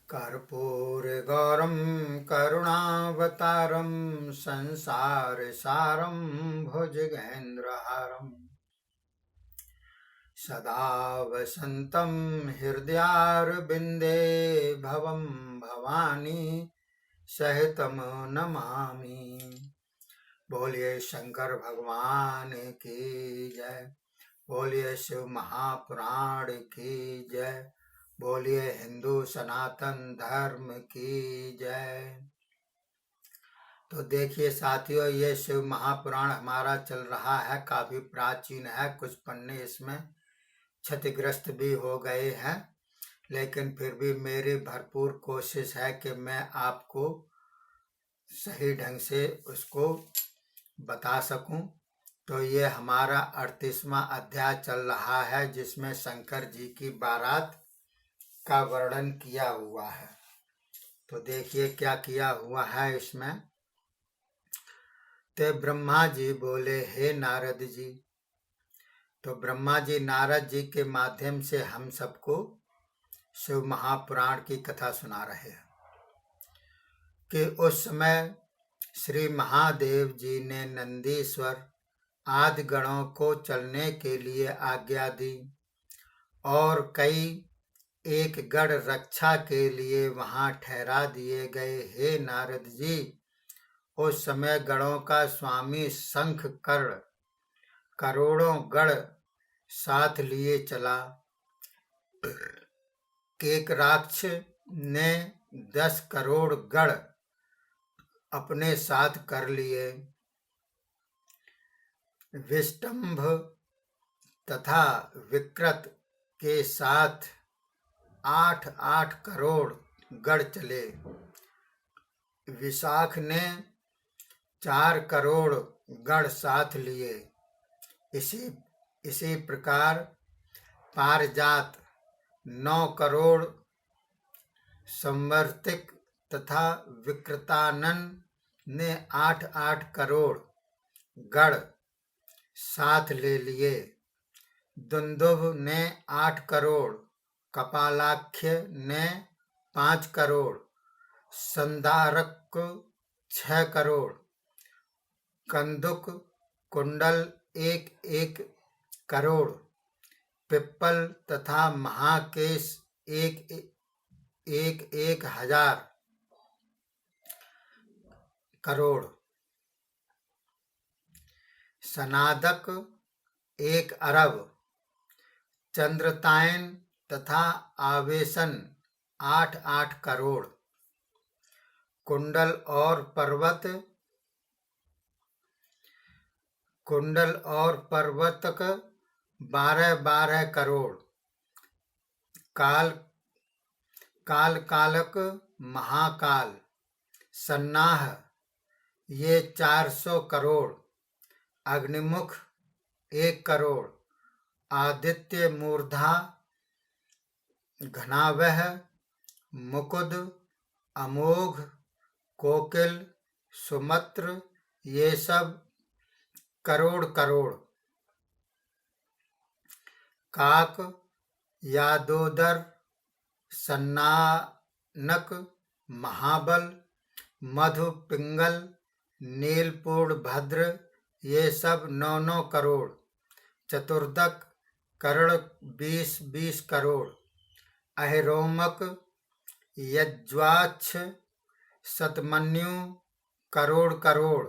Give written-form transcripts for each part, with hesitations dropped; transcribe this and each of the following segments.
कर्पूरगौरं करुणावतारं संसारसारं भुजगेन्द्रहारं सदा वसन्तं हृदयारविन्दे भवं भवानी सहितं नमामि। बोलिए शंकर भगवान की जय। बोलिए शिव महापुराण की जय। बोलिए हिंदू सनातन धर्म की जय। तो देखिए साथियों, ये शिव महापुराण हमारा चल रहा है, काफी प्राचीन है। कुछ पन्ने इसमें क्षतिग्रस्त भी हो गए हैं, लेकिन फिर भी मेरी भरपूर कोशिश है कि मैं आपको सही ढंग से उसको बता सकूं। तो ये हमारा 38वां अध्याय चल रहा है, जिसमें शंकर जी की बारात का वर्णन किया हुआ है। तो देखिए क्या किया हुआ है इसमें। ते ब्रह्मा जी बोले, हे नारद जी। तो ब्रह्मा जी नारद जी के माध्यम से हम सबको शिव महापुराण की कथा सुना रहे हैं कि उस समय श्री महादेव जी ने नंदीश्वर आदि गणों को चलने के लिए आज्ञा दी और कई एक गढ़ रक्षा के लिए वहां ठहरा दिए गए। हे नारद जी, उस समय गणों का स्वामी शंख कर्ण करोड़ों गढ़ साथ लिए चला। एक राक्ष ने 10 करोड़ गढ़ अपने साथ कर लिए। विष्टंभ तथा विकृत के साथ 8-8 करोड़ गढ़ चले। विशाख ने 4 करोड़ गढ़ साथ लिए। इसी प्रकार पारिजात 9 करोड़, संवर्तिक तथा विकृतानन ने 8-8 करोड़ गढ़ साथ ले लिए। दुंदुभ ने 8 करोड़, कपालाख्य ने 5 करोड़, संधारक 6 करोड़, कंदुक कुंडल 1-1 करोड़, पिप्पल तथा महाकेश 1-1 हजार करोड़, सनादक 1 अरब, चंद्रतायन तथा आवेशन 8-8 करोड़, कुंडल और पर्वतक 12-12 करोड़, कालक महाकाल सन्नाह ये 400 करोड़, अग्निमुख 1 करोड़, आदित्य मूर्धा घनावह मुकुद अमोघ कोकिल सुमत्र ये सब करोड़ करोड़, काक यादोदर सन्नानक महाबल मधु पिंगल नीलपूर्ण भद्र ये सब 9-9 करोड़, चतुर्दक कर्ण 20-20 करोड़, अहिरोमक यज्वाक्ष शतमन्यु करोड़ करोड़,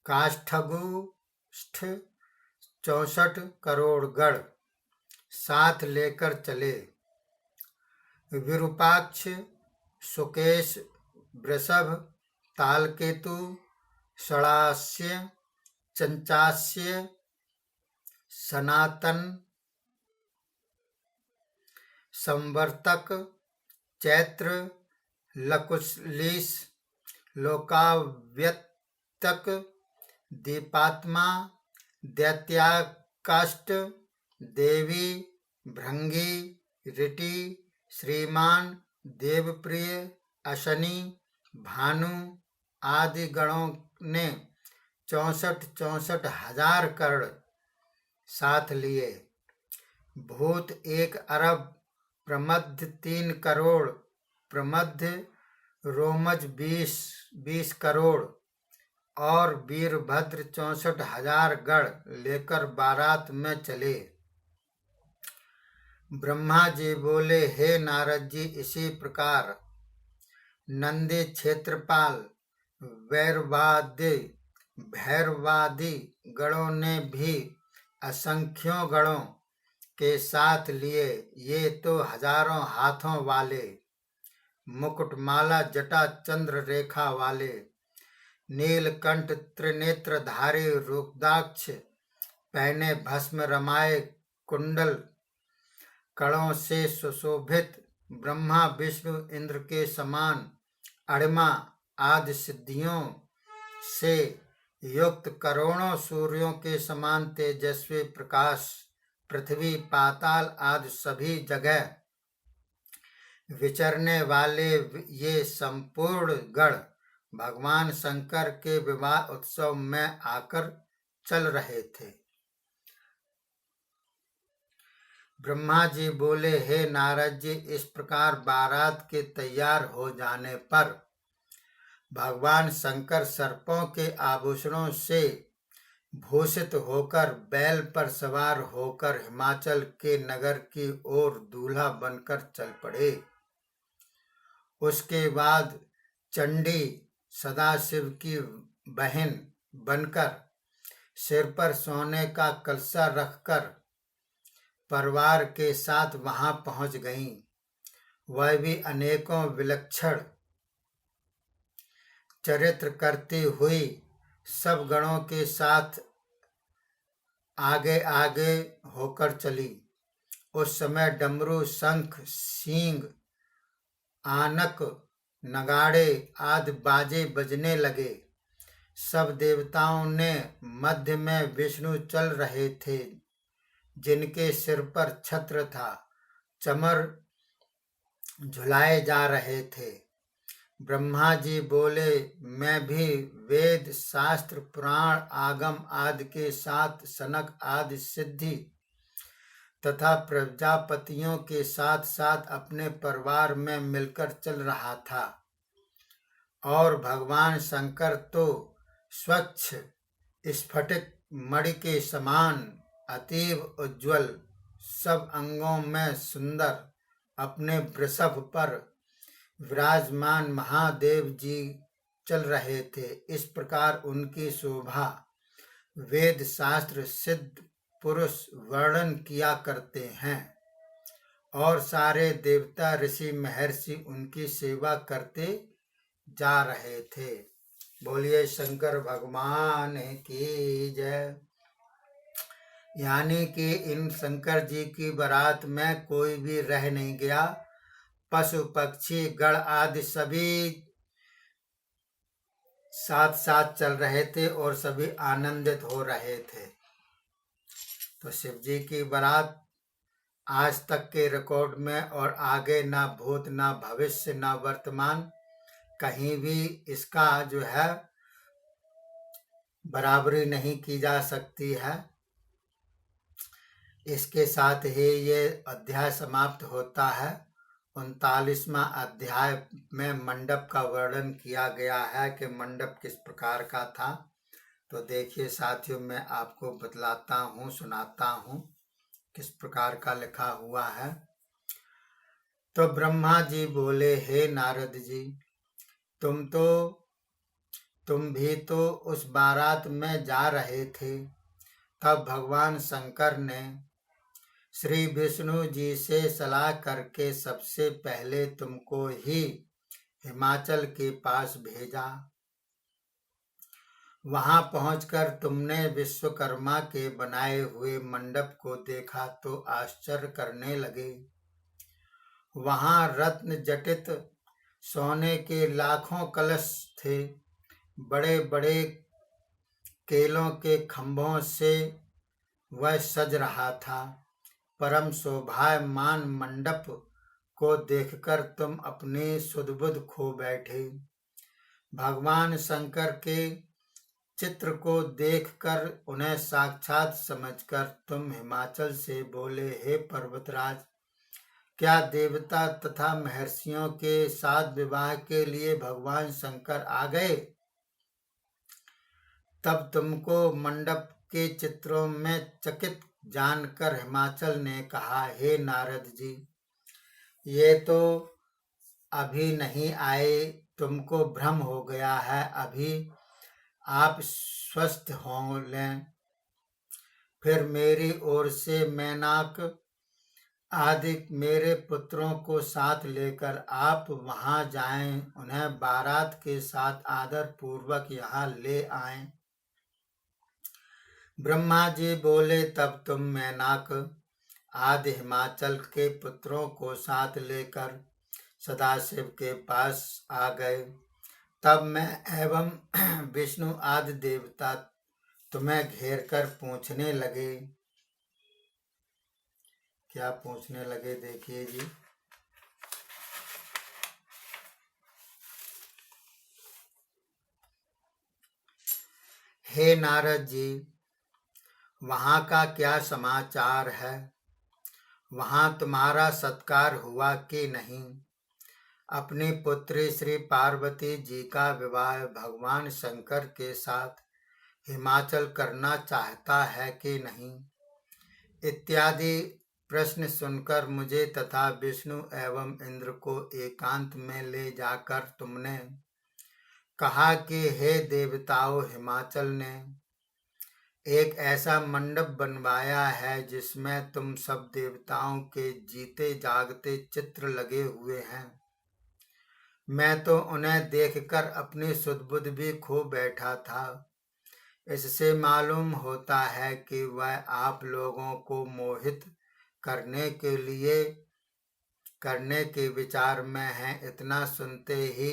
काष्ठगुष्ठ 64 करोड़ गढ़ साथ लेकर चले। विरूपाक्ष सुकेश वृषभ तालकेतु षडास्य चंचास्य सनातन संवर्तक चैत्र लकुलीस लोकाव्यतक दीपात्मा दैत्याकाष्ट देवी भृंगी ऋटि श्रीमान देवप्रिय अशनि भानु आदि गणों ने 64 हजार कर्ण साथ लिए। भूत 1 अरब, प्रमथ 3 करोड़, प्रमध्य रोमज 20 करोड़ और वीरभद्र 64,000 गण लेकर बारात में चले। ब्रह्मा जी बोले, हे नारद जी, इसी प्रकार नंदी क्षेत्रपाल भैरवादि गणों ने भी असंख्यों गणों के साथ लिए। ये तो हजारों हाथों वाले, मुकुटमाला जटा चंद्र रेखा वाले, नीलकंठ त्रिनेत्रधारी रुद्राक्ष पहने, भस्म रमाए कुंडल कणों से सुशोभित, ब्रह्मा विष्णु इंद्र के समान अणिमा आदि सिद्धियों से युक्त, करोड़ों सूर्यों के समान तेजस्वी प्रकाश, पृथ्वी पाताल आदि सभी जगह विचरने वाले ये संपूर्ण गण भगवान शंकर के विवाह उत्सव में आकर चल रहे थे। ब्रह्मा जी बोले, हे नारद जी, इस प्रकार बारात के तैयार हो जाने पर भगवान शंकर सर्पों के आभूषणों से भूषित होकर बैल पर सवार होकर हिमाचल के नगर की ओर दूल्हा बनकर चल पड़े। उसके बाद चंडी सदाशिव की बहन बनकर सिर पर सोने का कलशा रखकर परिवार के साथ वहां पहुंच गईं। वह भी अनेकों विलक्षण चरित्र करती हुई सब गणों के साथ आगे आगे होकर चली। उस समय डमरू, शंख, सींग, आनक, नगाड़े आदि बाजे बजने लगे। सब देवताओं ने मध्य में विष्णु चल रहे थे, जिनके सिर पर छत्र था, चमर झुलाए जा रहे थे। ब्रह्मा जी बोले, मैं भी वेद शास्त्र पुराण आगम आदि के साथ सनक आदि सिद्धि तथा प्रजापतियों के साथ साथ अपने परिवार में मिलकर चल रहा था। और भगवान शंकर तो स्वच्छ स्फटिक मणि के समान अतीव उज्ज्वल, सब अंगों में सुंदर, अपने वृषभ पर विराजमान महादेव जी चल रहे थे। इस प्रकार उनकी शोभा वेद शास्त्र सिद्ध पुरुष वर्णन किया करते हैं और सारे देवता ऋषि महर्षि उनकी सेवा करते जा रहे थे। बोलिए शंकर भगवान की जय। यानी कि इन शंकर जी की बारात में कोई भी रह नहीं गया। पशु पक्षी गण आदि सभी साथ साथ चल रहे थे और सभी आनंदित हो रहे थे। तो शिव जी की बारात आज तक के रिकॉर्ड में और आगे ना भूत ना भविष्य ना वर्तमान कहीं भी इसका जो है बराबरी नहीं की जा सकती है। इसके साथ ही ये अध्याय समाप्त होता है। 39वां अध्याय में मंडप का वर्णन किया गया है कि मंडप किस प्रकार का था। तो देखिए साथियों, मैं आपको बतलाता हूँ, सुनाता हूँ किस प्रकार का लिखा हुआ है। तो ब्रह्मा जी बोले, हे नारद जी, तुम भी तो उस बारात में जा रहे थे। तब भगवान शंकर ने श्री विष्णु जी से सलाह करके सबसे पहले तुमको ही हिमाचल के पास भेजा। वहां पहुंचकर तुमने विश्वकर्मा के बनाए हुए मंडप को देखा तो आश्चर्य करने लगे। वहां रत्न जटित सोने के लाखों कलश थे। बड़े बड़े केलों के खंभों से वह सज रहा था। परम शोभायमान मंडप को देखकर तुम अपनी सुध-बुध खो बैठे। भगवान शंकर के चित्र को देखकर उन्हें साक्षात समझकर तुम हिमाचल से बोले, हे पर्वतराज, क्या देवता तथा महर्षियों के साथ विवाह के लिए भगवान शंकर आ गए? तब तुमको मंडप के चित्रों में चकित जानकर हिमाचल ने कहा, हे नारद जी, ये तो अभी नहीं आए, तुमको भ्रम हो गया है, अभी आप स्वस्थ हो लें। फिर मेरी ओर से मैनाक आदि मेरे पुत्रों को साथ लेकर आप वहां जाएं, उन्हें बारात के साथ आदर पूर्वक यहाँ ले आएं। ब्रह्मा जी बोले, तब तुम मैनाक आदि हिमाचल के पुत्रों को साथ लेकर सदाशिव के पास आ गए। तब मैं एवं विष्णु आदि देवता तुम्हें घेर कर पूछने लगे। क्या पूछने लगे, देखिए जी। हे नारद जी, वहां का क्या समाचार है? वहां तुम्हारा सत्कार हुआ कि नहीं? अपनी पुत्री श्री पार्वती जी का विवाह भगवान शंकर के साथ हिमाचल करना चाहता है कि नहीं? इत्यादि प्रश्न सुनकर मुझे तथा विष्णु एवं इंद्र को एकांत में ले जाकर तुमने कहा कि हे देवताओं, हिमाचल ने एक ऐसा मंडप बनवाया है जिसमें तुम सब देवताओं के जीते जागते चित्र लगे हुए हैं। मैं तो उन्हें देखकर अपनी सुध-बुध भी खो बैठा था। इससे मालूम होता है कि वह आप लोगों को मोहित करने के विचार में है। इतना सुनते ही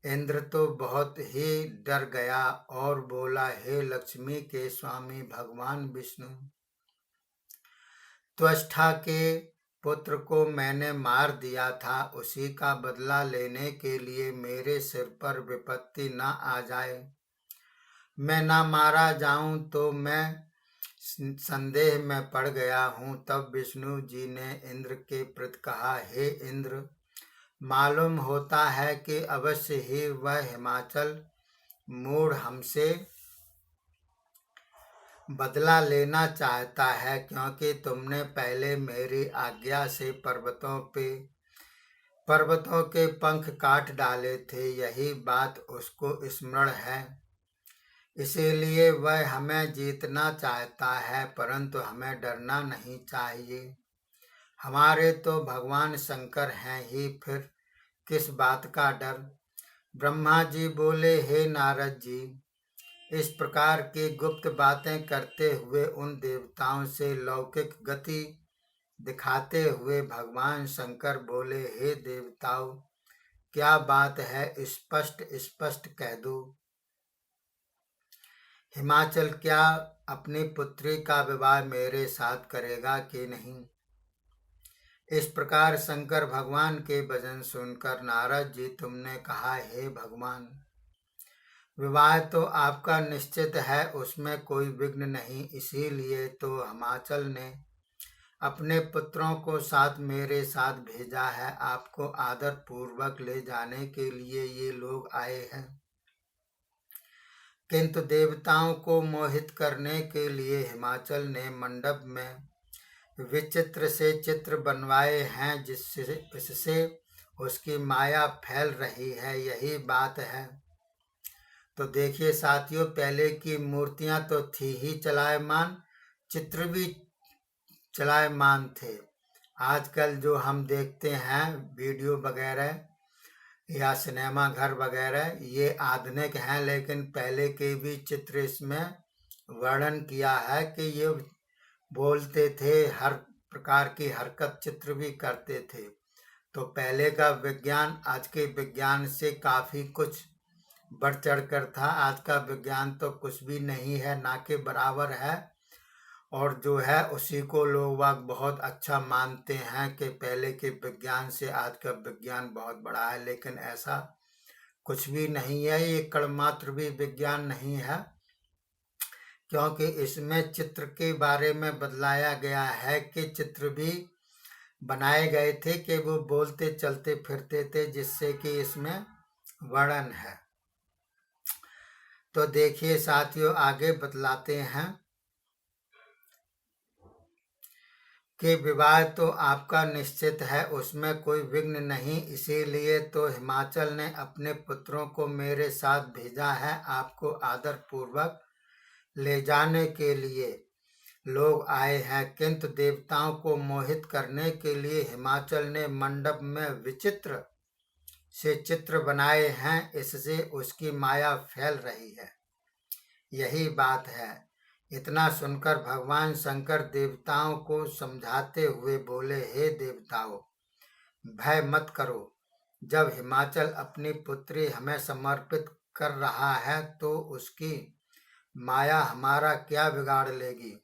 इंद्र तो बहुत ही डर गया और बोला, हे लक्ष्मी के स्वामी भगवान विष्णु, त्वष्टा के पुत्र को मैंने मार दिया था, उसी का बदला लेने के लिए मेरे सिर पर विपत्ति न आ जाए। मैं ना मारा जाऊं तो मैं संदेह में पड़ गया हूं। तब विष्णु जी ने इंद्र के प्रति कहा, हे इंद्र, मालूम होता है कि अवश्य ही वह हिमाचल मूढ़ हमसे बदला लेना चाहता है, क्योंकि तुमने पहले मेरी आज्ञा से पर्वतों के पंख काट डाले थे। यही बात उसको स्मरण है, इसीलिए वह हमें जीतना चाहता है, परंतु हमें डरना नहीं चाहिए। हमारे तो भगवान शंकर हैं ही, फिर किस बात का डर? ब्रह्मा जी बोले, हे नारद जी, इस प्रकार की गुप्त बातें करते हुए उन देवताओं से लौकिक गति दिखाते हुए भगवान शंकर बोले, हे देवताओं, क्या बात है? स्पष्ट स्पष्ट कह दो। हिमाचल क्या अपनी पुत्री का विवाह मेरे साथ करेगा कि नहीं? इस प्रकार शंकर भगवान के भजन सुनकर, नारद जी, तुमने कहा, हे भगवान, विवाह तो आपका निश्चित है, उसमें कोई विघ्न नहीं। इसीलिए तो हिमाचल ने अपने पुत्रों को साथ मेरे साथ भेजा है। आपको आदर पूर्वक ले जाने के लिए ये लोग आए हैं। किंतु देवताओं को मोहित करने के लिए हिमाचल ने मंडप में विचित्र से चित्र बनवाए हैं, इससे उसकी माया फैल रही है, यही बात है। तो देखिए साथियों, पहले की मूर्तियां तो थी ही चलायमान, चित्र भी चलायमान थे। आजकल जो हम देखते हैं वीडियो वगैरह या सिनेमा घर वगैरह, ये आधुनिक हैं, लेकिन पहले के भी चित्र इसमें वर्णन किया है कि ये बोलते थे, हर प्रकार की हरकत चित्र भी करते थे। तो पहले का विज्ञान आज के विज्ञान से काफ़ी कुछ बढ़ चढ़ कर था। आज का विज्ञान तो कुछ भी नहीं है, ना के बराबर है, और जो है उसी को लोग बहुत अच्छा मानते हैं कि पहले के विज्ञान से आज का विज्ञान बहुत बड़ा है। लेकिन ऐसा कुछ भी नहीं है, ये कणमात्र भी विज्ञान नहीं है, क्योंकि इसमें चित्र के बारे में बतलाया गया है कि चित्र भी बनाए गए थे कि वो बोलते चलते फिरते थे, जिससे कि इसमें वर्णन है। तो देखिए साथियों, आगे बतलाते हैं कि विवाह तो आपका निश्चित है, उसमें कोई विघ्न नहीं। इसीलिए तो हिमाचल ने अपने पुत्रों को मेरे साथ भेजा है, आपको आदर पूर्वक ले जाने के लिए लोग आए हैं। किंतु देवताओं को मोहित करने के लिए हिमाचल ने मंडप में विचित्र से चित्र बनाए हैं, इससे उसकी माया फैल रही है, यही बात है। इतना सुनकर भगवान शंकर देवताओं को समझाते हुए बोले, हे देवताओं, भय मत करो। जब हिमाचल अपनी पुत्री हमें समर्पित कर रहा है तो उसकी माया हमारा क्या बिगाड़ लेगी।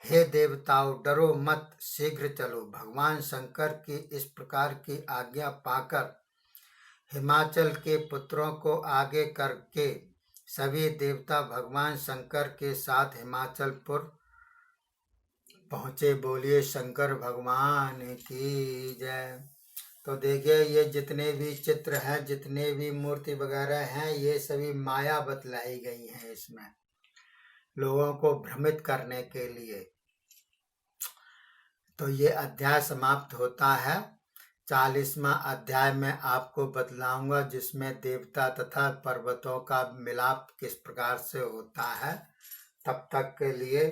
हे देवताओं, डरो मत, शीघ्र चलो। भगवान शंकर की इस प्रकार की आज्ञा पाकर हिमाचल के पुत्रों को आगे करके सभी देवता भगवान शंकर के साथ हिमाचलपुर पहुँचे। बोलिए शंकर भगवान की जय। तो देखिए, ये जितने भी चित्र हैं, जितने भी मूर्ति वगैरह हैं, ये सभी माया बतलाई गई हैं इसमें, लोगों को भ्रमित करने के लिए। तो ये अध्याय समाप्त होता है। 40वां अध्याय में आपको बतलाऊंगा, जिसमें देवता तथा पर्वतों का मिलाप किस प्रकार से होता है। तब तक के लिए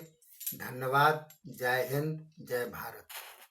धन्यवाद। जय हिंद, जय भारत।